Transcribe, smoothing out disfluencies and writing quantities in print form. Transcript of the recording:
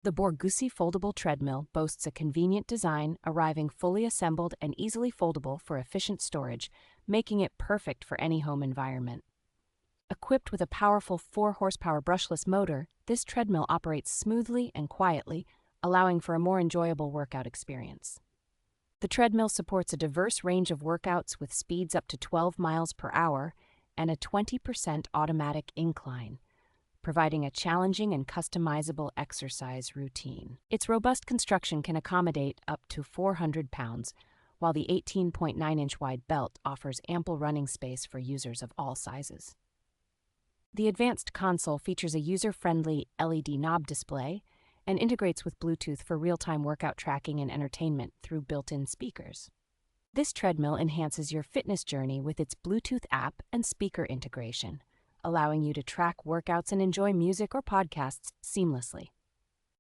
The Borgusi Foldable Treadmill boasts a convenient design, arriving fully assembled and easily foldable for efficient storage, making it perfect for any home environment. Equipped with a powerful 4 horsepower brushless motor, this treadmill operates smoothly and quietly, allowing for a more enjoyable workout experience. The treadmill supports a diverse range of workouts with speeds up to 12 miles per hour and a 20% automatic incline, providing a challenging and customizable exercise routine. Its robust construction can accommodate up to 400 pounds, while the 18.9-inch wide belt offers ample running space for users of all sizes. The advanced console features a user-friendly LED knob display and integrates with Bluetooth for real-time workout tracking and entertainment through built-in speakers. This treadmill enhances your fitness journey with its Bluetooth app and speaker integration, allowing you to track workouts and enjoy music or podcasts seamlessly.